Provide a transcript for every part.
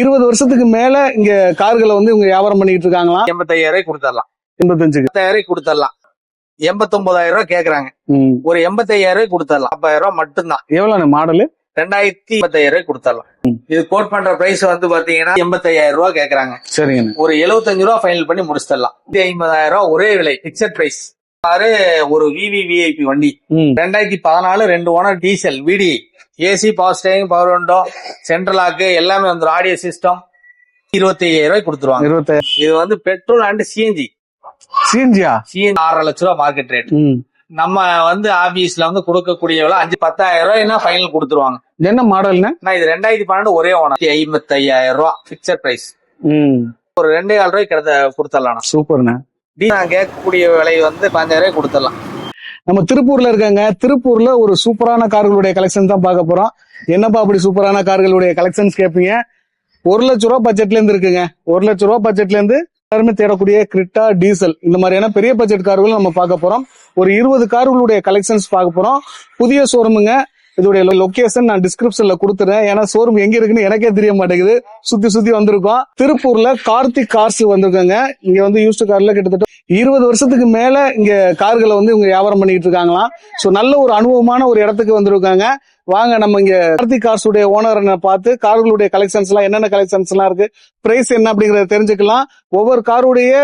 20 வருஷத்துக்கு மேல இங்க கார்களை வந்து இவங்க வியாபாரம் பண்ணிட்டு இருக்காங்களா? 85,000 கொடுத்துடலாம். 85க்கு 10,000 கொடுத்துடலாம். 89,000 கேக்குறாங்க. ஒரு 85,000 கொடுத்துடலாம். 40,000 மட்டும்தான். எவ்வளவு மாடலு? 2085,000 கொடுத்துடலாம். இது கோட் பண்ற பிரைஸ் வந்து பாத்தீங்கன்னா 85,000 கேக்குறாங்க. சரிங்க. ஒரு 75 ரூபா ஃபைனல் பண்ணி முடிச்சிடலாம். 50,000 ஒரே விலை பிக்சட் பிரைஸ். ஒரு விவிவிஐபி வண்டி 2014 2 owner diesel VDI AC power steering power window central lock எல்லாமே வந்து ஆடியோ சிஸ்டம் 25,000 கொடுத்துருவாங்க. 25,000. இது வந்து பெட்ரோல் அண்ட் சிஎன்ஜி. சிஎன்ஜியா? சிஎன்ஜி 6 லட்ச ரூபா மார்க்கெட் ரேட். நம்ம வந்து ஆபீஸ்ல வந்து கொடுக்கக்கூடிய 10,000 ஃபைனல் கொடுத்துருவாங்க. என்ன மாடல்னா? இது 2012 ஒரே ஓனர் 55,000 பிக்சர் பிரைஸ். ஒரு 2,4 ரூபாய்க்கு கொடுத்துடலாம். சூப்பர்ண்ணா. நான் கேட்கக்கூடிய விலை வந்து 5,000 கொடுத்துடலாம். நம்ம திருப்பூர்ல இருக்காங்க. திருப்பூர்ல ஒரு சூப்பரான கார்களுடைய கலெக்ஷன் தான் பார்க்க போறோம். என்னப்பா அப்படி சூப்பரான கார்களுடைய கலெக்ஷன்ஸ் கேட்பீங்க. 1 லட்ச ரூபா பட்ஜெட்ல இருந்து இருக்குங்க. 1 லட்ச ரூபா பட்ஜெட்ல இருந்து எல்லாருமே தேடக்கூடிய கிரிட்டா டீசல் இந்த மாதிரியான பெரிய பட்ஜெட் கார்கள் நம்ம பார்க்க போறோம். ஒரு 20 கார்களுடைய கலெக்ஷன்ஸ் பார்க்க போறோம். புதிய ஷோரூமுங்க. இதோடைய லொகேஷன் நான் டிஸ்கிரிப்ஷன்ல கொடுத்துறேன். ஏன்னா ஷோரூம் எங்க இருக்குன்னு எனக்கே தெரிய மாட்டேங்குது. சுத்தி வந்திருக்கோம். திருப்பூர்ல கார்த்திக் கார்ஸ் வந்திருக்காங்க. இங்க வந்து யூஸ்டு கார்ல கிட்டத்தட்ட 20 வருஷத்துக்கு மேல இங்க கார்களை வந்து இவங்க வியாபாரம் பண்ணிட்டு இருக்காங்களாம். சோ நல்ல ஒரு அனுபவமான ஒரு இடத்துக்கு வந்திருக்காங்க. வாங்க நம்ம இங்க கார்த்திக் கார்ஸ் உடைய ஓனரை பார்த்து கார்களுடைய கலெக்ஷன்ஸ் எல்லாம் என்னென்ன கலெக்ஷன்ஸ் எல்லாம் இருக்கு, பிரைஸ் என்ன அப்படிங்கறத தெரிஞ்சுக்கலாம். ஒவ்வொரு காருடைய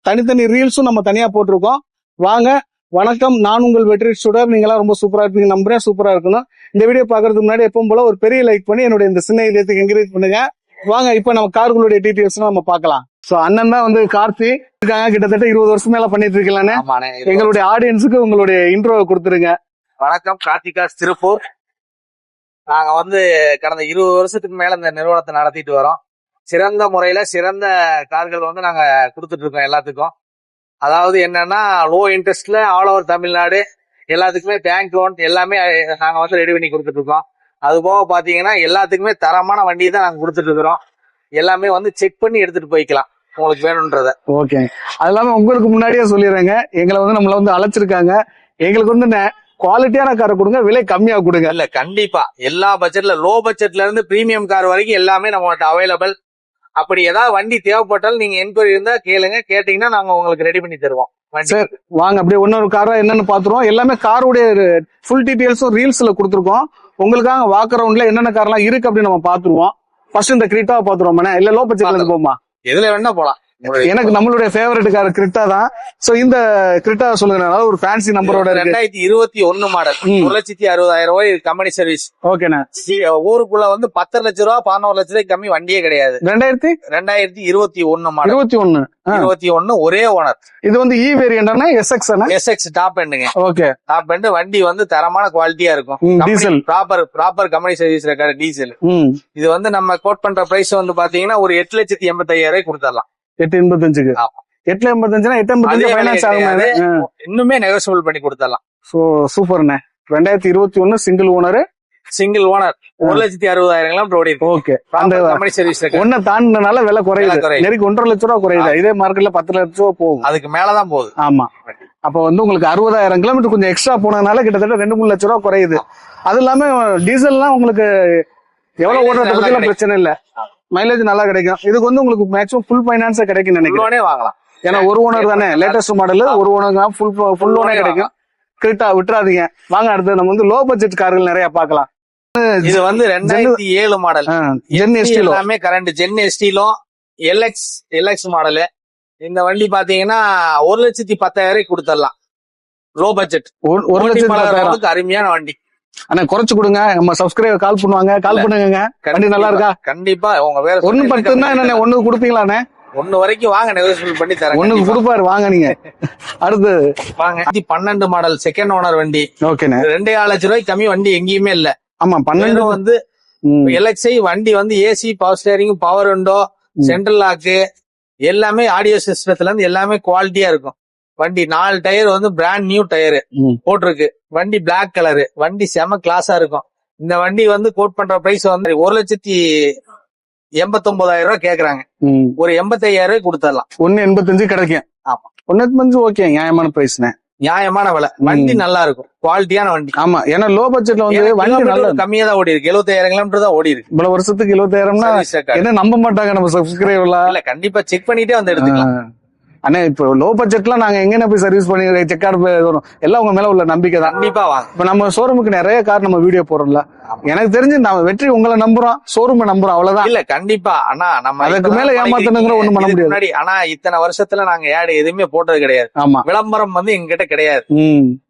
தனித்தனி ரீல்ஸும் நம்ம தனியா போட்டிருக்கோம். வாங்க. வணக்கம், நான் உங்கள் வெற்றி சுடர். நீங்க எல்லாம் ரொம்ப சூப்பரா இருப்பீங்க நம்புறேன். சூப்பரா இருக்கணும். இந்த வீடியோ பாக்குறதுக்கு முன்னாடி எப்பவும் போல ஒரு பெரிய லைக் பண்ணி என்னுடைய இந்த சின்ன இதயத்துக்கு என்கரேஜ் பண்ணுங்க. வாங்க இப்ப நம்ம கார்களுடைய டீடைல்ஸ் நம்ம பார்க்கலாம். சோ அண்ணன் தான் வந்து கார்த்தி இருக்காங்க. கிட்டத்தட்ட 20 வருஷம் மேல பண்ணிட்டு இருக்கலானே. எங்களுடைய ஆடியன்ஸுக்கு உங்களுடைய இன்ட்ரோ கொடுத்துருங்க. வணக்கம், கார்த்திக் கார்ஸ் திருப்பூர். நாங்க வந்து கடந்த 20 வருஷத்துக்கு மேல இந்த நிறுவனத்தை நடத்திட்டு வரோம். சிறந்த முறையில சிறந்த கார்கள் வந்து நாங்க கொடுத்துட்டு இருக்கோம் எல்லாத்துக்கும். அதாவது என்னன்னா லோ இன்ட்ரெஸ்ட்ல ஆல் ஓவர் தமிழ்நாடு எல்லாத்துக்குமே பேங்க் லோன் எல்லாமே நாங்க வந்து ரெடி பண்ணி கொடுத்துட்டு இருக்கோம். அது போக பாத்தீங்கன்னா எல்லாத்துக்குமே தரமான வண்டி தான் நாங்க கொடுத்துட்டு இருக்கிறோம். எல்லாமே வந்து செக் பண்ணி எடுத்துட்டு போய்க்கலாம் உங்களுக்கு வேணும்ன்றத. ஓகே. அது இல்லாம உங்களுக்கு முன்னாடியே சொல்லிடுறேங்க, எங்களை வந்து நம்மள வந்து அழைச்சிருக்காங்க. எங்களுக்கு வந்து குவாலிட்டியான காரை கொடுங்க, விலை கம்மியா கொடுங்க. இல்ல கண்டிப்பா எல்லா பட்ஜெட்ல லோ பட்ஜெட்ல இருந்து பிரீமியம் கார் வரைக்கும் எல்லாமே நம்மகிட்ட அவைலபிள். அப்படி ஏதாவது வண்டி தேவைப்பட்டாலும் நீங்க என்கொயரி இருந்தா கேளுங்க. கேட்டீங்கன்னா நாங்க உங்களுக்கு ரெடி பண்ணி தருவோம். சார் வாங்க அப்படியே ஒன்னொரு காரா என்னன்னு பாத்துருவோம். எல்லாமே காருடைய ஃபுல் டீடைல்ஸும் ரீல்ஸ்ல கொடுத்துருக்கோம். உங்களுக்காக வாக் அரவுண்ட்ல என்னென்ன கார்லாம் இருக்கு அப்படின்னு நம்ம பாத்துருவோம். ஃபர்ஸ்ட் இந்த கிரிட்டாவை பாத்துருவோம். இல்ல லோ பட்ஜெட்ல இருந்து போமா? எதுல வேணா போலாம். எனக்கு நம்மளுடைய ஃபேவரட் கார் கிரிட்டா தான். சோ இந்த கிரிட்டா சொல்லுங்க. அதாவது ஒரு ஃபேன்சி நம்பரோட 2021 மாடல் 1,60,000 கம்பெனி சர்வீஸ். ஓகேண்ணா. ஊருக்குள்ள வந்து 10 லட்ச ரூபா 11 லட்ச ரூபாய்க்கு கம்மி வண்டியே கிடையாது. 2021 மாடல். 21 ஒரே ஓனர். இது வந்து E variant SX SX top எண்டுங்க. ஓகே. டாப் எண்டு வண்டி வந்து தரமான குவாலிட்டியா இருக்கும். Diesel proper company service record diesel. இது வந்து நம்ம கோட் பண்ற பிரைஸ் வந்து பாத்தீங்கன்னா ஒரு 8,85,000 கொடுத்துடலாம். 885க்கு 885னா 885 ஃபைனான்ஸ் ஆகுமா? இன்னுமே நெகோஷியபிள் பண்ணி கொடுத்துடலாம். சோ சூப்பர்ண்ணே. 2021 சிங்கிள் ஓனர் 1,60,000 ஓடி. ஓகே. அந்த கம்பெனி சர்வீஸ் ஒன்ன தாண்டினால விலை குறையுது. நெருக்கி 1.5 லட்ச ரூபா குறையுது. இதே மார்க்கெட்ல 10 லட்ச ரூபா போகும். அதுக்கு மேலதான் போகுது. ஆமா. அப்ப வந்து உங்களுக்கு 60,000 கிலோமீட்டர் கொஞ்சம் எக்ஸ்ட்ரா போனதுனால கிட்டத்தட்ட 2-3 லட்ச ரூபா குறையுது. அது இல்லாம டீசல்லாம் உங்களுக்கு எவ்வளவு ஓடுறத பத்தி பிரச்சனை இல்ல. மைலேஜ் நல்லா கிடைக்கும். இதுக்கு வந்து உங்களுக்கு மேக்ஸிமம் ஃபுல் ஃபைனான்ஸா கிடைக்கும் நினைக்கிறேன். வாங்கலாம். ஏன்னா ஒரு ஓனர் தானே, லேட்டஸ்ட் மாடல். ஒரு ஓனர் தான் ஃபுல் லோனே கிடைக்கும். கிரிட்டா விட்டுறாதீங்க. வாங்க அடுத்து நம்ம வந்து லோ பட்ஜெட் கார்கள் நிறைய பார்க்கலாம். இது வந்து 2007 மாடல். ஜென் எஸ்டி எல்லாமே கரண்ட் ஜென் எஸ்டிலும் எல்எக்ஸ் மாடலு. இந்த வண்டி பாத்தீங்கன்னா 1,10,000 கொடுத்துடலாம். லோ பட்ஜெட் 1,10,000 அருமையான வண்டி. ஆனா குறைச்சு கொடுங்க. நம்ம சப்ஸ்கிரைபர் கால் பண்ணுவாங்க. கால் பண்ணுங்க. வண்டி நல்லா இருக்கா? கண்டிப்பா. உங்க வேற 1.10 என்ன 1 கொடுப்பீங்களாண்ணே? 1 வரைக்கும் வாங்க, நெகோஷியபிள் பண்ணி தரேன். 1 கொடுப்பாரு. வாங்க நீங்க. அடுத்து வாங்க. 12 மாடல் செகண்ட் ஓனர் வண்டி. ஓகேண்ணே. 2,00,000 ரூபாய்க்கு கம்மி வண்டி எங்கேயுமே இல்ல. ஆமா. 12 வந்து எல்எக்ஸ்ஐ வண்டி வந்து AC power steering power window central lock எல்லாமே ஆடியோ சிஸ்டத்துல இருந்து எல்லாமே குவாலிட்டியா இருக்கும். வண்டி 4 டயர் வந்து பிராண்ட் நியூ டயரு போட்டிருக்கு. வண்டி பிளாக் கலரு. வண்டி செம கிளாஸா இருக்கும். இந்த வண்டி வந்து கோட் பண்ற பிரைஸ் வந்து 1,89,000 கேக்குறாங்க. ஒரு 85,000 கொடுத்துடலாம். 1.85 கிடைக்கும். ஆமா. 1.85 ஓகே, நியாயமான பிரைஸ்ண்ணே. நியாயமான விலை. வண்டி நல்லா இருக்கும், குவாலிட்டியான வண்டி. ஆமா, ஏன்னா லோ பட்ஜெட்ல வந்து வண்டி நல்லா கம்மியா தான் ஓடி இருக்கு. 75,000 கிலோமீட்டர் தான் ஓடி இருக்கு. இவ்வளவு வருஷத்துக்கு 70,000னா என்ன நம்ப மாட்டாங்க நம்ம சப்ஸ்கிரைபர்லாம். இல்ல, கண்டிப்பா செக் பண்ணிட்டே வந்து எடுத்துக்கலாம். அண்ணா இப்போ லோ பட்ஜெட்ல நாங்க எங்க போய் சர்வீஸ் பண்ணி செக் வரும், எல்லாம் உங்க மேல உள்ள நம்பிக்கை தான். கண்டிப்பா வாங்க. இப்ப நம்ம ஷோரூமுக்கு நிறைய கார் நம்ம வீடியோ போடுறோம்ல, எனக்கு தெரிஞ்சு நம்ம வெற்றி உங்களை நம்புறோம், ஷோரூம் நம்புறோம், அவ்வளவுதான். இல்ல கண்டிப்பா அண்ணா, நம்ம அதுக்கு மேல ஏமாத்தணுங்கிற ஒண்ணும் பண்ண முடியாது. ஆனா இத்தனை வருஷத்துல நாங்க ஆட் எதுவுமே போட்டது கிடையாது. ஆமா, விளம்பரம் வந்து எங்க கிட்ட கிடையாது.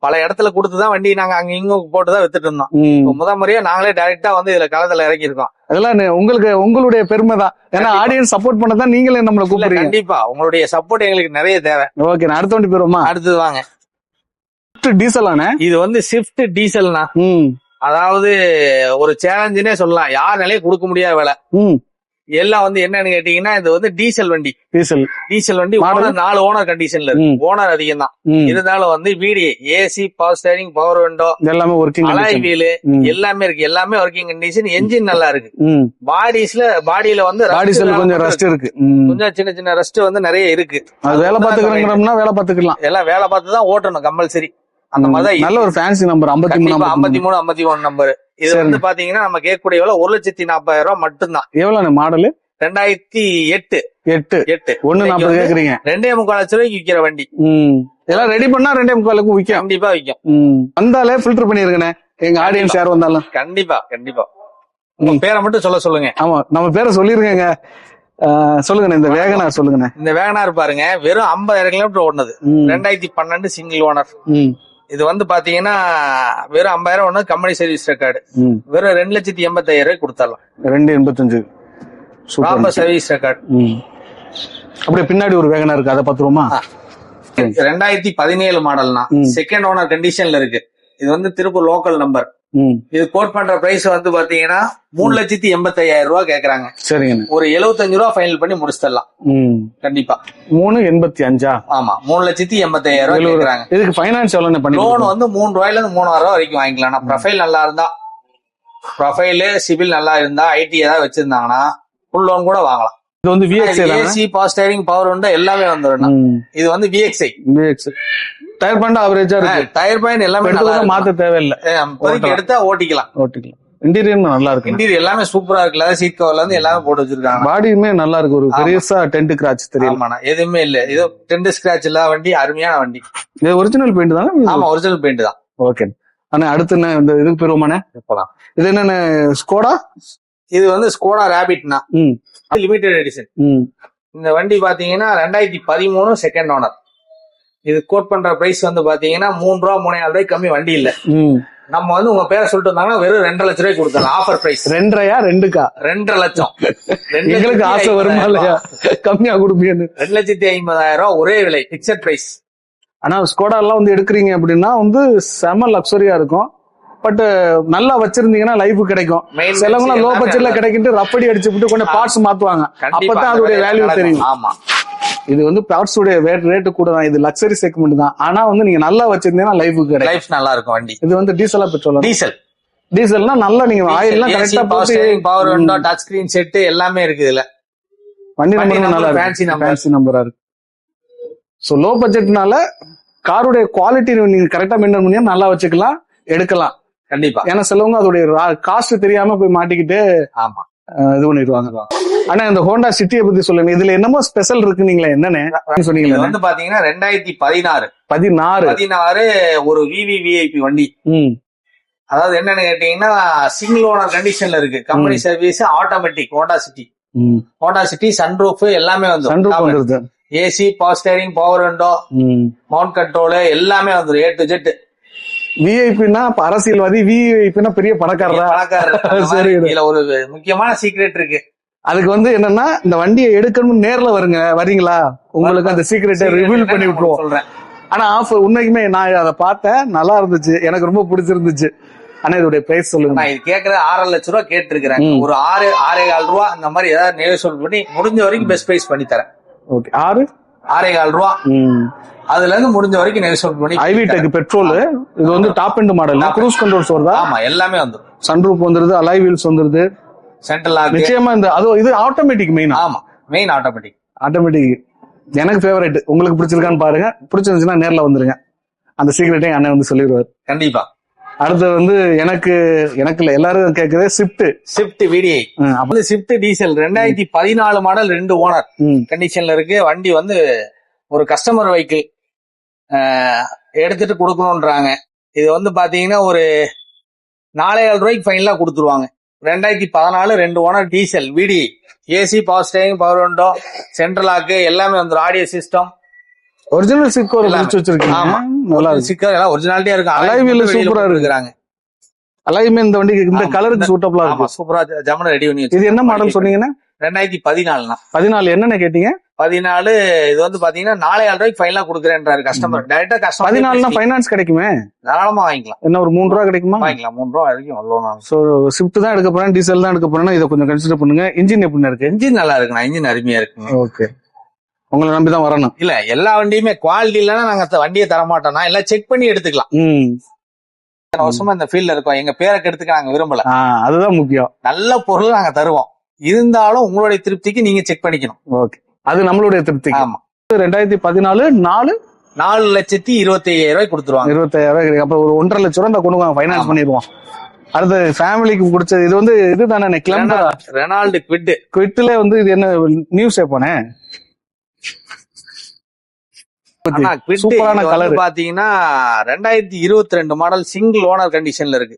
பல இடத்துல கொடுத்துதான் வண்டி நாங்க அங்க இங்க போட்டுதான் வித்துட்டு இருந்தோம். முதல் முறையா நாங்களே டைரக்டா வந்து இதுல களத்துல இறக்கி இருக்கோம். அதெல்லாம் உங்களுக்கு உங்களுடைய பெருமை தான். ஏன்னா ஆடியன்ஸ் சப்போர்ட் பண்ணதான் நீங்களே நம்மள கூப்பிடுறீங்க. கண்டிப்பா உங்களுடைய சப்போர்ட் எங்களுக்கு நிறைய தேவை. ஓகே, நான் அடுத்த வண்டி போயிருவோமா? அடுத்தது வாங்க. டீசலானே இது வந்து ஸ்விஃப்ட் டீசல்னா, அதாவது ஒரு சேலஞ்சுனே சொல்லலாம். யாருனாலே கொடுக்க முடியாத விலை. எல்லாம் வந்து என்னன்னு கேட்டீங்கன்னா, இது வந்து டீசல் வண்டி. டீசல் வண்டி 4 ஓனர் கண்டிஷன்ல இருக்கு. ஓனர் அதிகம் தான் இருந்தாலும் வந்து வீடு AC, power steering, power window எல்லாமே ஒர்க்கிங், அலாய் வீல் எல்லாமே இருக்கு. எல்லாமே ஒர்க்கிங் கண்டிஷன். என்ஜின் நல்லா இருக்கு. பாடியில வந்து கொஞ்சம் ரஸ்ட் இருக்கு. கொஞ்சம் சின்ன சின்ன ரஸ்ட் வந்து நிறைய இருக்கு. வேலை பார்த்துக்கிறோம்னா வேலை பார்த்துக்கலாம். எல்லாம் வேலை பார்த்து தான் ஓட்டணும் கம்பல்சரி. அந்த மாதிரிதான். நல்ல ஒரு ஃபேன்சி நம்பர் 53 51 நம்பர். இது வந்து பாத்தீங்கன்னா நம்ம கேட்கக்கூடிய 1,40,000 மட்டும்தான். எவ்வளவு மாடல்? 2008. 1,40,000 கேக்குறீங்க. 2,45 லட்சம் ரூபாய்க்கு விக்கிற வண்டி. இதெல்லாம் ரெடி பண்ணா 2,45 விற்கும். கண்டிப்பா விற்கும். வந்தாலே ஃபில்டர் பண்ணிருக்கேன். எங்க ஆடியன்ஸ் யார் வந்தாலும் கண்டிப்பா உங்க பேரை மட்டும் சொல்லுங்க. ஆமா, நம்ம பேரை சொல்லிருக்கேங்க. சொல்லுங்க, இந்த வேகனார் சொல்லுங்க. இந்த வேகனார் பாருங்க, வெறும் 50,000 கிலோமீட்டர் ஓடுனது. 2012 single owner. இது வந்து பாத்தீங்கன்னா வெறும் 50,000 ஒண்ணு கம்பெனி சர்வீஸ் ரெக்கார்டு. வெறும் 2,85,000 கொடுத்தாலாம். 2,85 ப்ராப்பர் சர்வீஸ் ரெக்கார்டு. அப்படியே பின்னாடி ஒரு வேகனார் இருக்கு, அதை பாத்துருவோமா? 2017 மாடல்னா செகண்ட் ஓனர் கண்டிஷன்ல இருக்கு. இது வந்து திருப்பூர் லோக்கல் நம்பர். இது கோட் பண்ற பிரைஸ் வந்து பாத்தீங்கன்னா 3,85,000 ரூபாய் கேக்குறாங்க. சரிங்க, ஒரு 75 ரூபாய் ஃபைனல் பண்ணி முடிச்சிடலாம். கண்டிப்பா 3,85. ஆமா, 3,85,000 ரூபாய் கேக்குறாங்க. இதுக்கு ஃபைனான்ஸ் எவ்வளவு பண்ணி? லோன் வந்து 3 ரூபாயில இருந்து 3,000 ரூபாய் வரைக்கும் வாங்கிக்கலாம். ப்ரொஃபைல் நல்லா இருந்தா, ப்ரொஃபைல் சிபில் நல்லா இருந்தா, ஐடி ஏதாவது வச்சிருந்தாங்கன்னா ஃபுல் லோன் கூட வாங்கலாம். இது வந்து VXI AC, power steering, power window எல்லாமே வந்துடும். இது வந்து VXI. டயர் பாயிண்ட் ஆவரேஜா இருக்கு. டயர் பாயிண்ட் எல்லாமே மாத்த தேவையில்லை. எடுத்தா ஓட்டிக்கலாம். இன்டீரியர் நல்லா இருக்கு. இன்டீரியர் எல்லாமே சூப்பரா இருக்குல்ல. சீட் கவர்ல இருந்து எல்லாமே போட்டு வச்சிருக்காங்க. பாடியுமே நல்லா இருக்கு. ஒரு பெரியசா டென்ட் கிராச் தெரியும். எதுவுமே இல்ல. இது டென்ட் ஸ்கிராச் இல்லாத வண்டி, அருமையான வண்டி. இது ஒரிஜினல் பெயிண்ட் தானே? ஆமா, ஒரிஜினல் பெயிண்ட் தான். ஓகே அண்ணா, அடுத்து என்ன இந்த இதுக்கு பெருமானே போலாம். இது என்னன்னு ஸ்கோடா? இது வந்து ஸ்கோடா ரேபிட்னா லிமிடெட் எடிஷன். இந்த வண்டி பாத்தீங்கன்னா 2013 செகண்ட் ஓனர். இது கோட் பண்ற பிரைஸ் வந்து பாத்தீங்கன்னா 3 ரூபா 3,500 ரூபாய் கம்மி வண்டி இல்ல. நம்ம வந்து உங்க பேரை சொல்லிட்டு வந்தாங்கன்னா வெறும் 2,50,000 ரூபாய் கொடுத்தலாம். ஆஃபர் பிரைஸ் 2,5 லட்சம். எங்களுக்கு ஆசை வருமா இல்லையா? கம்மியா கொடுப்பீங்க. 2,50,000 ரூபாய் ஒரே விலை, பிக்சட் பிரைஸ். ஆனா ஸ்கோடா எல்லாம் வந்து எடுக்கிறீங்க அப்படின்னா வந்து செம லக்ஸரியா இருக்கும். பட் நல்லா வச்சிருந்தீங்கன்னா லைஃப் கிடைக்கும். சிலவங்க லோ பட்ஜெட்ல கிடைக்கிட்டு ரப்படி அடிச்சு விட்டு கொஞ்சம் பார்ட்ஸ் மாத்துவாங்க. அப்பதான் அதோட வேல்யூ தெரியும். ஆமா, இது வந்து பார்ட்ஸ் உடைய ரேட்டு கூட தான். இது லக்ஸரி செக்மெண்ட் தான். ஆனா வந்து நீங்க நல்லா வச்சிருந்தீங்கன்னா லைஃப் கிடைக்கும். லைஃப் நல்லா இருக்கும் வண்டி. இது வந்து டீசலா பெட்ரோல்? டீசல்னா நல்லா நீங்க ஆயில்லாம் கரெக்டா போட்டு power window, touch screen set எல்லாமே இருக்கு இதுல. வண்டி நம்பர் நல்லா இருக்கு, ஃபேன்சி நம்பரா இருக்கு. சோ லோ பட்ஜெட்னால காருடைய குவாலிட்டி நீங்க கரெக்டா மெயின்டைன் பண்ணி நல்லா வச்சுக்கலாம், எடுக்கலாம். கண்டிப்பா. ஏன்னா சிலவங்க அதோடைய காஸ்ட் தெரியாம போய் மாட்டிக்கிட்டு ஆமா இது பண்ணிடுவாங்க. ஆனா இந்த ஹோண்டா சிட்டியை பத்தி சொல்லுங்க. இதுல என்னமோ ஸ்பெஷல் இருக்கு, நீங்களே என்னன்னு சொன்னீங்க? வந்து பாத்தீங்கன்னா 2016 ஒரு விவிவிஐபி வண்டி. அதாவது என்னன்னு கேட்டீங்கன்னா சிங்கிள் ஓனர் கண்டிஷன்ல இருக்கு. Company service, automatic Honda city, sunroof எல்லாமே வந்து AC, power steering, power window, mount control எல்லாமே வந்துடும். A to Z. விஐபினா அரசியல்வாதி, விஐபினா பெரிய பணக்காரரா? இதுல ஒரு முக்கியமான சீக்ரெட் இருக்கு. அதுக்கு வந்து என்னன்னா, இந்த வண்டியை எடுக்கணும் நேர்ல வரீங்களா, உங்களுக்கு அந்த சீக்ரெட்டை ரிவீல் பண்ணி விட்டுருவோம். சொல்றேன். ஆனா ஆஃபர் உண்மைக்குமே நான் அதை பார்த்தேன், நல்லா இருந்துச்சு, எனக்கு ரொம்ப பிடிச்சிருந்துச்சு. ஆனா இதோட பிரைஸ் சொல்லுங்க. நான் இது கேட்கறது 6 லட்சம் ரூபாய் கேட்டிருக்கிறேன். ஒரு 6.25 ரூபா அந்த மாதிரி ஏதாவது நெகோஷியேட் பண்ணி முடிஞ்ச வரைக்கும் பெஸ்ட் பிரைஸ் பண்ணி தரேன். ஓகே, 6.25 ரூபா அதுல இருந்து முடிஞ்ச வரைக்கும் நெகோஷியேட் பண்ணி. I-VTEC petrol. இது வந்து top end model. Cruise controls வருதா? ஆமா, எல்லாமே வந்துரும். சன்ரூஃப் வந்துருது, அலாய் வீல்ஸ் வந்துருது, சென்ட்ரல் லாக். நிச்சயமா இந்த இது ஆட்டோமேட்டிக் மெயின். ஆமா, மெயின் ஆட்டோமேட்டிக். எனக்கு ஃபேவரட். உங்களுக்கு பிடிச்சிருக்கான்னு பாருங்க. பிடிச்சிருந்துச்சுன்னா நேர்ல வந்துருங்க. அந்த சீக்கிரட்டையும் அண்ணன் வந்து சொல்லிடுவார். கண்டிப்பா. அடுத்து வந்து எனக்கு இல்ல எல்லாரும் கேக்குறது ஸ்விஃப்ட் VDI. அப்ப ஸ்விஃப்ட் டீசல் 2014 மாடல் 2 ஓனர் கண்டிஷன்ல இருக்கு. வண்டி வந்து ஒரு கஸ்டமர் வெஹிக்கிள் எடுத்துட்டு கொடுக்கணும்ன்றாங்க. இது வந்து பாத்தீங்கன்னா ஒரு 4,000 ரூபாய்க்கு ஃபைனலா கொடுத்துருவாங்க. 2014 2 owner diesel VDI, AC, power steering, power window, central lock எல்லாமே வந்துடும். ஆடியோ சிஸ்டம், ஒரிஜினல் சிக்கர் முடிச்சு வச்சிருக்கீங்க. ஆமா, நல்லா சிக்கர் எல்லாம் ஒரிஜினாலிட்டியா இருக்கு. அலைவில் சூப்பரா இருக்கிறாங்க. அலைமே இந்த வண்டிக்கு இந்த கலருக்கு சூட்டபிளா இருக்கு. சூப்பரா ஜமன ரெடி பண்ணி. இது என்ன மாடல் சொன்னீங்கன்னா? 2014. என்னன்னு கேட்டீங்க? 14. இது வந்து பாத்தீங்கன்னா 4,000 ரூபாய்க்கு ஃபைனலா கொடுக்குறேன்றாரு கஸ்டமர். டைரக்டா கஸ்டமர். 14 ஃபைனான்ஸ் கிடைக்குமே, தாராளமா வாங்கிக்கலாம். என்ன ஒரு 3 ரூபா கிடைக்குமா? வாங்கிக்கலாம். 3 ரூபா வரைக்கும் லோன். சோ ஸ்விஃப்ட் தான் எடுக்க போறேன், டீசல் தான் எடுக்க போறேன்னா இதை கொஞ்சம் கன்சிடர் பண்ணுங்க. இன்ஜின் எப்படி இருக்கு? இன்ஜின் நல்லா இருக்குண்ணா, இன்ஜின் அருமையா இருக்குங்க. ஓகே, உங்களை நம்பிதான் வரணும். இல்ல எல்லா வண்டியுமே குவாலிட்டி இல்லைன்னா நாங்க வண்டியை தர மாட்டோம்னா எல்லாம் செக் பண்ணி எடுத்துக்கலாம். வருஷமா இந்த ஃபீல்ட்ல இருக்கோம், எங்க பேரை கெடுத்துக்க நாங்க விரும்பல. அதுதான் முக்கியம். நல்ல பொருள் நாங்க தருவோம், இருந்தாலும் உங்களுடைய திருப்திக்கு நீங்க செக் பண்ணிக்கணும். ஓகே, அது நம்மளுடைய திருப்தி. ஆமா. 2014 4,25,000 ரூபாய் கொடுத்துருவாங்க. 25,000 ரூபாய். அப்ப ஒரு 1.5 லட்சம் ரூபாய் கொண்டு வாங்க, ஃபைனான்ஸ் பண்ணிடுவோம். அடுத்து ஃபேமிலிக்கு பிடிச்சது இது வந்து இதுதானே, ரெனால்டு குவிட்ல வந்து இது என்ன நியூஸ் போனேன். சூப்பரான கலர் பாத்தீங்கன்னா 2022 மாடல் சிங்கிள் ஓனர் கண்டிஷன்ல இருக்கு.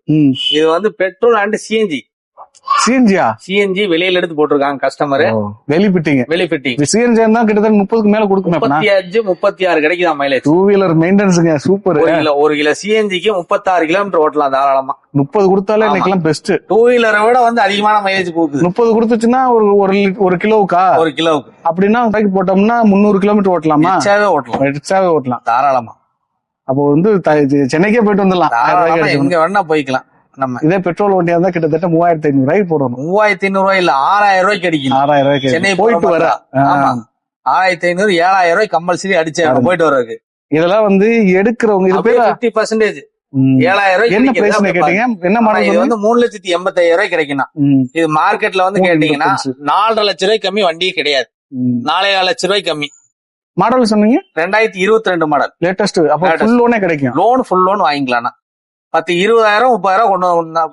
இது வந்து பெட்ரோல் அண்ட் சிஎன்ஜி வெளியில எடுத்து போட்டிருக்காங்க கஸ்டமர். வெளி ஃபிட்டிங் சிஎன்ஜி தான் கிட்டத்தட்ட 30க்கு மேல கொடுக்குமே. 35, 36 கிடைக்குதா மைலேஜ். 2 வீலர் மெயின்டெனன்ஸ்ங்க சூப்பர். 1 கிலோ சிஎன்ஜிக்கு 36 கிலோமீட்டர் ஓட்டலாம் தாராளமா. 30 கொடுத்தாலே இன்னைக்கெல்லாம் பெஸ்ட். 2 வீலரை விட வந்து அதிகமான மைலேஜ் கொடுக்குது. 30 கொடுத்துச்சுன்னா ஒரு கிலோவுக்கா? 1 கிலோவுக்கு அப்படின்னா போட்டோம்னா 300 கிலோமீட்டர் ஓட்டலாமா? ஓட்டலாம் தாராளமா. அப்போ வந்து சென்னைக்கே போயிட்டு வந்துடலாம், எங்க வேணா போய்க்கலாம். நம்ம இதே பெட்ரோல் வண்டியா இருந்தா கிட்டத்தட்ட 3,500 ரூபாய்க்கு போடணும். 3,500 ரூபாய் இல்ல 6,000 ரூபாய்க்கு கிடைக்கும். 6,000 ரூபாய்க்கு சென்னை போயிட்டு வர. 6,500 7,000 ரூபாய் கம்பல்சரி அடிச்சு போயிட்டு வர்றதுக்கு. இதெல்லாம் வந்து எடுக்கிறவங்க இது பேர் 50%. 7,000 ரூபாய் என்ன பிரைஸ் கேட்டீங்க? என்ன மாடல்? இது வந்து 3,85,000 ரூபாய் கிடைக்கணும். இது மார்க்கெட்ல வந்து கேட்டீங்கன்னா 4,5 லட்சம் ரூபாய் கம்மி வண்டி கிடையாது. 4,4 லட்சம் ரூபாய் கம்மி. மாடல் சொன்னீங்க? 2022 மாடல் லேட்டஸ்ட். அப்ப ஃபுல் லோனே கிடைக்கும். ஃபுல் லோன் வாங்கிக்கலாம். 10, 20,000, 30,000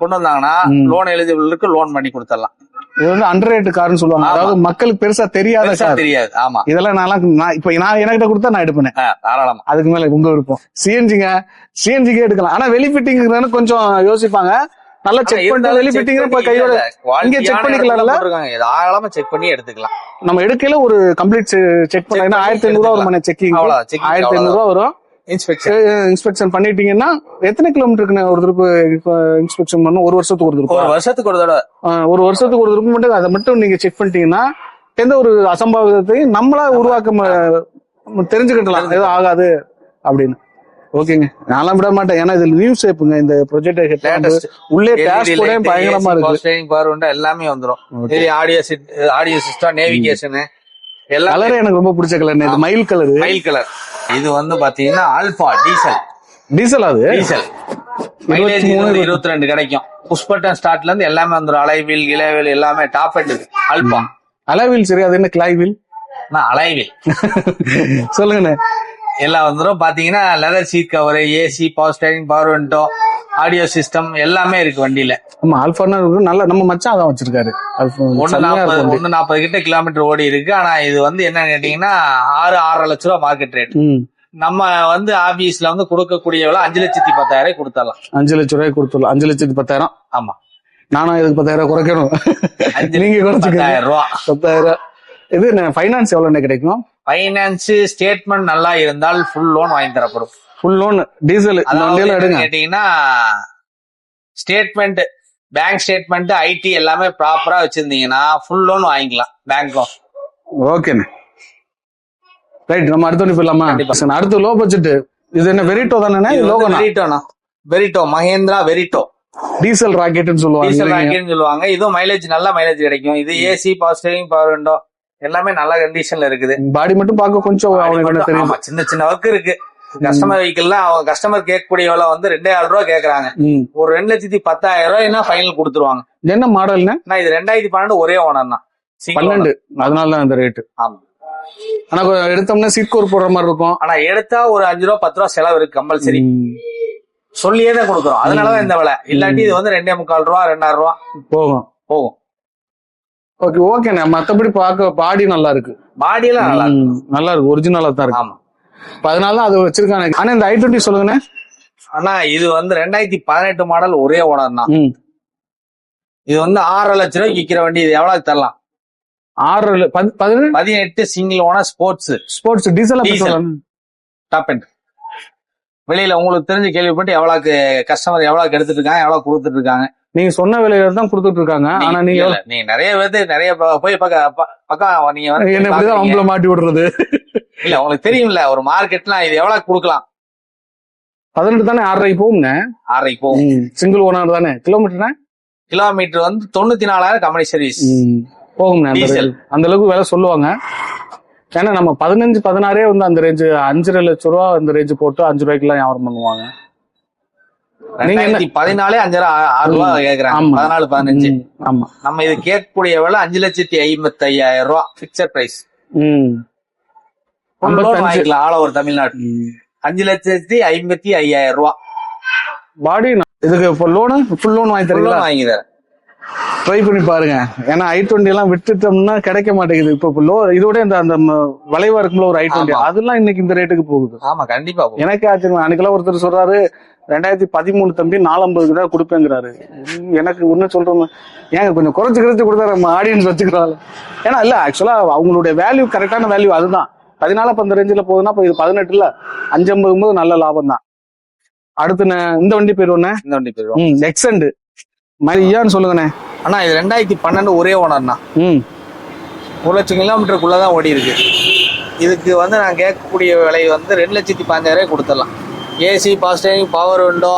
கொண்டு வந்தாங்கன்னா லோன் எலிஜிபிள் இருக்கு, லோன் பண்ணி கொடுத்துடலாம். இது வந்து அண்டர் ரேட் கார்னு சொல்லுவாங்க. அதாவது மக்களுக்கு பெருசா தெரியாது. ஆமா, இதெல்லாம் இப்ப நான் என்கிட்ட கொடுத்தா நான் எடுப்பேன் தாராளமா. அதுக்கு மேல உங்க விருப்பம். சிஎன்ஜிக்கே எடுக்கலாம். ஆனா வெளி ஃபிட்டிங் கொஞ்சம் யோசிப்பாங்க. நல்லா செக் பண்ணிட்டு வெளி ஃபிட்டிங் கையோட இங்க செக் பண்ணிக்கலாம். தாராளமா செக் பண்ணி எடுத்துக்கலாம். நம்ம எடுக்கல ஒரு கம்ப்ளீட் செக் பண்ணா 1,500 ரூபா ஒரு மணி செக்கிங். 1,500 ரூபா வரும். இன்ஸ்பெக்ஷன் பண்ணிட்டீங்கன்னா எத்தனை கிலோமீட்டருக்கு ஒரு திருப்பு இன்ஸ்பெக்ஷன் பண்ணும்? ஒரு வருஷத்துக்கு ஒரு திருப்பு. ஒரு வருஷத்துக்கு ஒரு திருப்பு மட்டும். அதை மட்டும் நீங்க செக் பண்ணிட்டீங்கன்னா எந்த ஒரு அசம்பாவிதத்தையும் நம்மளா உருவாக்க தெரிஞ்சுக்கிட்டலாம், எதுவும் ஆகாது அப்படின்னு. ஓகேங்க, நான்லாம் விட மாட்டேன். ஏன்னா இதுல நியூ ஷேப்புங்க இந்த ப்ரொஜெக்ட். உள்ளே டேஷ்போர்டே பயங்கரமா இருக்கு. எல்லாமே வந்துரும். ஆடியோ சிஸ்டம், நேவிகேஷன் கலர் எனக்கு ரொம்ப பிடிச்ச கலர். இது மயில் கலர். இது வந்து பாத்தீங்கன்னா ஆல்பா டீசல். அது டீசல் மைலேஜ் 22 கிடைக்கும். புஷ் பட்டன் ஸ்டார்ட்ல இருந்து எல்லாமே வந்துரும். அலைவீல், இலைவீல் எல்லாமே டாப் எண்ட். Alpha alloy wheel. சரி, அது என்ன கிளைவீல்? அலைவீல் சொல்லுங்க. எல்லாம் வந்துரும். பாத்தீங்கன்னா leather seat cover, AC, power steering, power window, audio system எல்லாமே இருக்கு வண்டியில. ஆமா, ஆல்ஃபானா நல்லா. நம்ம மச்சான் அதான் வச்சிருக்காரு. 140 கிட்ட கிலோமீட்டர் ஓடி இருக்கு. ஆனா இது வந்து என்ன கேட்டீங்கன்னா 6-6.5 லட்சம் ரூபாய் மார்க்கெட் ரேட். நம்ம வந்து ஆபீஸ்ல வந்து கொடுக்கக்கூடிய 5,10,000 கொடுத்துடலாம். 5 லட்சம் ரூபாய் கொடுத்துடலாம். 5,10,000. ஆமா, நானும் இதுக்கு 10,000 குறைக்கணும். நீங்க குறைச்சிக்க 10,000 ரூபாய். 10,000. இது ஃபைனான்ஸ் எவ்வளவு கிடைக்கும்? ஃபைனான்ஸ் ஸ்டேட்மெண்ட் நல்லா இருந்தால் ஃபுல் லோன் வாங்கி தரப்படும். ஃபுல் லோன் டீசல் கேட்டீங்கன்னா ஸ்டேட்மெண்ட், பேங்க் ஸ்டேட்மெண்ட், ஐடி எல்லாமே ப்ராப்பரா வச்சிருந்தீங்கன்னா ஃபுல் லோன் வாங்கிக்கலாம் பேங்க்கும். ஓகேண்ணே, ரைட். நம்ம அடுத்த போயிடலாமா? அடுத்து லோ பட்ஜெட். இது என்ன வெரிட்டோ தானே? வெரிட்டோ மஹேந்திரா வெரிட்டோ டீசல் ராக்கெட்னு சொல்லுவாங்க. இதுவும் மைலேஜ் நல்ல மைலேஜ் கிடைக்கும். இது AC, power steering, power window எல்லாமே நல்ல கண்டிஷன்ல இருக்குது. பாடி மட்டும் பார்க்க கொஞ்சம் சின்ன சின்ன ஒர்க் இருக்கு. கஸ்டமர் வெஹிக்கிள்லாம் அவங்க கஸ்டமர் கேட்கக்கூடிய விலை வந்து 2,000 ரூபாய் கேக்குறாங்க. ஒரு 2,10,000 ரூபாய்னா ஃபைனல் கொடுத்துருவாங்க. என்ன மாடல்னா? இது 2012 ஒரே ஓனர் தான். 12. அதனாலதான் இந்த ரேட். ஆமா, ஆனா எடுத்தோம்னா சீட் கோர் போடுற மாதிரி இருக்கும். ஆனா எடுத்தா ஒரு 5 ரூபா 10 ரூபா செலவு இருக்கு கம்பல்சரி. சொல்லியே தான் கொடுக்குறோம், அதனாலதான் இந்த விலை. இல்லாட்டி இது வந்து 2.25 ரூபா 2000 ரூபா போகும். ஓகே ஓகேண்ணே. மத்தபடி பார்க்க பாடி நல்லா இருக்கு. பாடி எல்லாம் நல்லா இருக்கு, ஒரிஜினலா தான் இருக்கு. ஆமா, அதனாலதான் அது வச்சிருக்காங்க. ஆனா இந்த i20 சொல்லுங்கண்ணே. ஆனா இது வந்து 2018 மாடல், ஒரே ஓனர் தான். இது வந்து 6 லட்சம் ரூபாய்க்கு விற்கிற வண்டி. இது எவ்வளவு தரலாம்? 18 single owner sports diesel top end. வெளியில உங்களுக்கு தெரிஞ்சு கேள்விப்பட்டு எவ்வளவுக்கு கஸ்டமர் எவ்வளவுக்கு எடுத்துட்டு இருக்காங்க, எவ்வளவு கொடுத்துட்டு இருக்காங்க. நீங்க சொன்ன விலையில தான் கொடுத்துட்டு இருக்காங்க. ஆனா நீங்க நிறைய பேருக்கு நிறைய போய் பக்கம் நீங்க என்ன இப்படிதான் அவங்கள மாட்டி விடுறது இல்ல. உங்களுக்கு தெரியும்ல ஒரு மார்க்கெட்லாம் இது எவ்வளவு கொடுக்கலாம். 18 தானே 6.5 போகுங்க. 6.5 போகும். சிங்கிள் ஓனர் தானே. கிலோமீட்டர் வந்து 94,000 கம்பெனி சர்வீஸ் போகும். அந்த அளவுக்கு விலை சொல்லுவாங்க. ஏன்னா நம்ம 15 16 வந்து அந்த ரேஞ்சு 5.5 லட்சம் ரூபா அந்த ரேஞ்சு போட்டு 5 ரூபாய்க்கு எல்லாம் வியாபாரம் பண்ணுவாங்க. 2014 5 ரூபா கேக்குறாங்க. 14 15. ஆமா, நம்ம இது கேட்கக்கூடிய விலை 5,55,000 ரூபா பிக்சர் பிரைஸ். வாங்கிக்கலாம் ஆல் ஓவர் தமிழ்நாடு. 5,55,000 ரூபா பாடி. இதுக்கு ஃபுல் லோன் வாங்கி தரீங்களா? வாங்கி தரேன், ட்ரை பண்ணி பாருங்க. ஏன்னா i20 எல்லாம் விட்டுட்டோம்னா கிடைக்க மாட்டேங்குது. இப்போ இதோட அந்த வளைவா இருக்கும்ல ஒரு i20, அதெல்லாம் இன்னைக்கு இந்த ரேட்டுக்கு போகுது. ஆமா கண்டிப்பா. எனக்கு ஆச்சரியம். அன்னைக்கெல்லாம் ஒருத்தர் சொல்றாரு 2013 தம்பி 450 தான் கொடுப்பேங்கிறாரு. எனக்கு ஒண்ணு சொல்றோம், ஏங்க கொஞ்சம் குறைச்சு கொடுத்தா நம்ம ஆடியன்ஸ் வச்சுக்கிறாங்க. ஏன்னா இல்ல ஆக்சுவலா அவங்களுடைய வேல்யூ கரெக்டான வேல்யூ அதுதான். 14 அப்ப அந்த ரேஞ்சில போகுதுன்னா இப்ப இது 18 550 நல்ல லாபம் தான். அடுத்து இந்த வண்டி போயிருவோண்ணே. இந்த வண்டி போயிருவோம். எக்ஸெண்ட் ஐயான்னு சொல்லுங்கண்ணே. ஆனா இது 2012 ஒரே ஓனர் தான். 1 லட்சம் கிலோமீட்டருக்குள்ளதான் ஓடி இருக்கு. இதுக்கு வந்து நான் கேட்கக்கூடிய விலை வந்து 2,15,000 கொடுத்துடலாம். ஏசி, பாஸ்டிங், பவர் விண்டோ,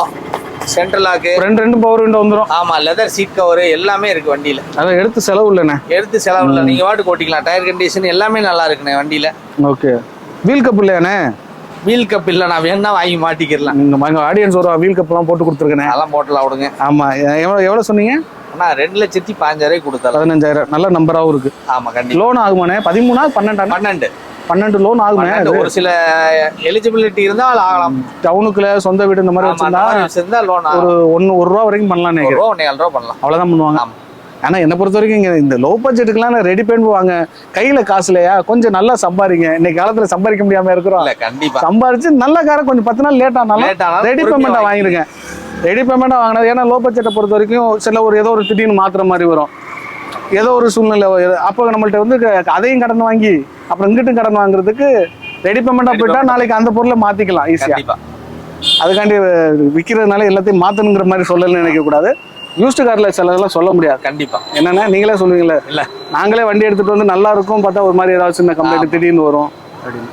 சென்ட்ரல் லாக்கு, ரெண்டு பவர் விண்டோ வந்துடும். ஆமா, லெதர் சீட் கவர் எல்லாமே இருக்கு வண்டியில. அதான் எடுத்து செலவு இல்லைண்ணே. நீங்க வாட்டுக்கு ஓட்டிக்கலாம். டயர் கண்டிஷன் எல்லாமே நல்லா இருக்குண்ணே வண்டியில. ஓகே. வீல் கப் இல்லையாண்ணே? வீல் கப் இல்ல, நான் வேணா வாங்கி மாட்டிக்கிறலாம். நீங்க ஆடியன்ஸ் ஒரு வீல் கப் எல்லாம் போட்டு கொடுத்துருக்கேன். அதெல்லாம் போட்டலாம் விடுங்க. ஆமா, எவ்வளவு சொன்னீங்க? ஆனா 2,15,000 கொடுத்தாலும் 15,000 நல்ல நம்பராவும் இருக்கு. ஆமா கண்டிப்பா. லோன் ஆகுமாண்ணே? 13 12 லோன் ஆகுமே. ஒரு சில எலிஜிபிலிட்டி இருந்தால் ஆகலாம். டவுனுக்குள்ள சொந்த வீடு இந்த மாதிரி வச்சிருந்தா லோன் ஒரு 1 ரூபா வரைக்கும் பண்ணலாம். 1 ரூபா 1.5 ரூபா பண்ணலாம். அவ்வளவுதான் பண்ணுவாங்க. ஆனா என்ன பொறுத்த வரைக்கும் இந்த லோ பட்ஜெட்டுக்குலாம் ரெடி பண்ணி வாங்க. கையில காசு இல்லையா, கொஞ்சம் நல்லா சம்பாதிங்க. இன்னைக்கு காலத்துல சம்பாதிக்க முடியாம இருக்கிறோம். கண்டிப்பா சம்பாதிச்சு நல்ல காரை கொஞ்சம் 10 நாள் லேட் ஆனாலும் ரெடி பேமெண்டா வாங்கிருங்க. ரெடி பேமெண்டா வாங்கினது. ஏன்னா லோ பட்ஜெட்டை பொறுத்த வரைக்கும் சில ஏதோ ஒரு திடீர்னு மாத்திர மாதிரி வரும், ஏதோ ஒரு சூழ்நிலை. அப்போ நம்மள்ட்ட வந்து அதையும் கடன் வாங்கி அப்புறம் இங்கிட்டும் கடன் வாங்குறதுக்கு ரெடி பேமெண்டா போயிட்டா நாளைக்கு அந்த பொருளை மாத்திக்கலாம் ஈஸியா. அதுக்காண்டி விற்கிறதுனால எல்லாத்தையும் மாத்தணுங்கிற மாதிரி சொல்லணும்னு நினைக்க கூடாது. யூஸ்டு கார்ல சிலதெல்லாம் சொல்ல முடியாது. கண்டிப்பா. என்னன்னா நீங்களே சொல்லுவீங்களா, இல்ல நாங்களே வண்டி எடுத்துட்டு வந்து நல்லா இருக்கும் பார்த்தா ஒரு மாதிரி ஏதாவது சின்ன கம்ப்ளைண்ட் திடீர்னு வரும் அப்படின்னு.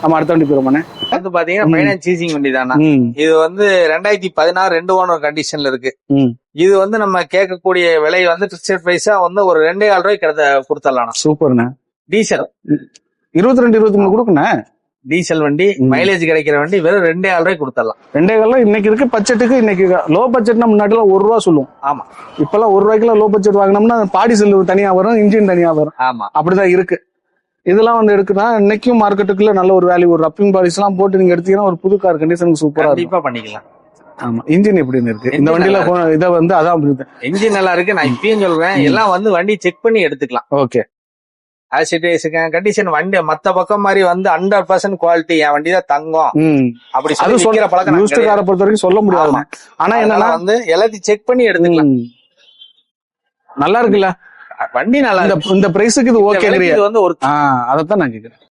நம்ம அடுத்த வண்டி போயிருவோம். வந்து பாத்தீங்கன்னா ஃபைனான்ஸ் சீசிங் வண்டி தானே. இது வந்து 2016 2 ஓனர் கண்டிஷன்ல இருக்கு. இது வந்து நம்ம கேட்கக்கூடிய விலை வந்து பிக்சட் பிரைஸா வந்து ஒரு 2.5 ரூபாய்க்கு கொடுத்துடலாம். சூப்பர்ண்ணே. டீசல் 22 23 கொடுக்கணும். டீசல் வண்டி, மைலேஜ் கிடைக்கிற வண்டி வெறும் 2.5 ரூபாய்க்கு கொடுத்துடலாம். 2.5 இன்னைக்கு இருக்கு பட்ஜெட்டுக்கு. இன்னைக்கு லோ பட்ஜெட்னா முன்னாடி 1 ரூபா சொல்லுவோம். ஆமா, இப்பெல்லாம் 1 ரூபாய்க்குல லோ பட்ஜெட் வாங்கினோம்னா பாடி செல்லு தனியா வரும், இன்ஜின் தனியா வரும். ஆமா, அப்படிதான் இருக்கு. இதெல்லாம் வந்து எடுக்குன்னா இன்னைக்கும் மார்க்கெட்டுக்குள்ள நல்ல ஒரு வேல்யூ. ஒரு ரப்பிங் பாலிஸ் எல்லாம் போட்டு நீங்க எடுத்தீங்கன்னா ஒரு புது கார் கண்டிஷனுக்கு சூப்பரா கண்டிப்பா பண்ணிக்கலாம். ஆமா, இன்ஜின் எப்படின்னு இருக்கு இந்த வண்டியில. இதை வந்து அதான் இன்ஜின் நல்லா இருக்கு. நான் இப்பயும் சொல்றேன், எல்லாம் வந்து வண்டி செக் பண்ணி எடுத்துக்கலாம். ஓகே. கண்டிஷன் வண்டி மத்த பக்கம் மாதிரி வந்து 100% குவாலிட்டி என் வண்டி தான் தங்கம் அப்படி சொல்லிக்கிற பழக்கம் பொறுத்த வரைக்கும் சொல்ல முடியாது. ஆனா என்னன்னா வந்து எல்லாத்தையும் செக் பண்ணி எடுத்துக்கலாம். நல்லா இருக்குல்ல வண்டி, நல்லா இந்த பிரைஸுக்கு இது ஓகே. வந்து ஒரு அதைத்தான் நான் கேக்குறேன்.